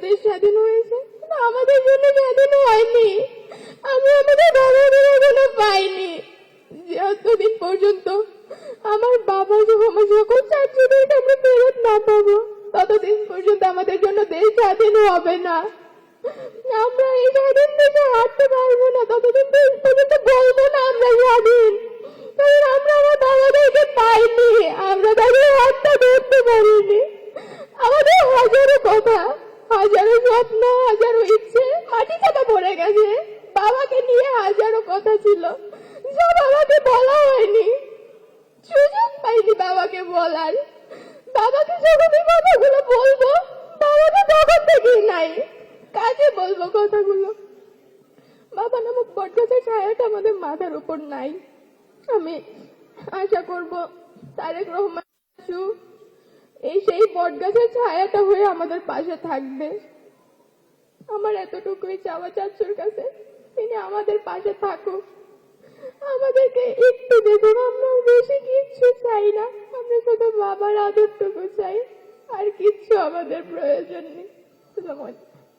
দেশ স্বাধীন হয়েছে, কিন্তু আমাদের জন্য স্বাধীন হয়নি। আমি আমাদের বাবাদের এখনো পাইনি। যতদিন পর্যন্ত আমার বাবা আমার সকল ছাত্রদেরকে আমরা ফেরত না পাবো, ততদিন পর্যন্ত আমাদের জন্য দেশ স্বাধীন হবে না। আমরা এই স্বাধীন দেশে হাঁটতে পারবো না, ততদিন পর্যন্ত বলবো না আমরা স্বাধীন, কারণ আমরা আমার বাবাদেরকে পাইনি, আমরা তাদের হাতটা ধরতে পারিনি। আমাদের হাজারো কথা, হাজারো স্বপ্ন, হাজারো ইচ্ছে মাটি চাপা পড়ে গেছে। বাবাকে নিয়ে হাজারো কথা ছিল, যা বাবাকে বলা হয়নি, সুযোগ পাইনি বাবাকে বলার। বাবাকে যখন এই কথাগুলো বলবো, বাবাকে তখন থেকেই নাই, কাজে বলবো কথাগুলো। বাবা নামক বটগাছের ছায়াটা আমাদের মাথার উপর নাই। আমি আশা করব তারেক রহমান এই সেই বটগাছের ছায়াটা হয়ে আমাদের পাশে থাকবে। আমার এতটুকুই চাওয়া চাচুর কাছে, তিনি আমাদের পাশে থাকুক, আমাদেরকে একটু দেখুন। আমরা বেশি কিচ্ছু চাই না, আমরা শুধু বাবার আদরটুকু চাই, আর কিচ্ছু আমাদের প্রয়োজন নেই।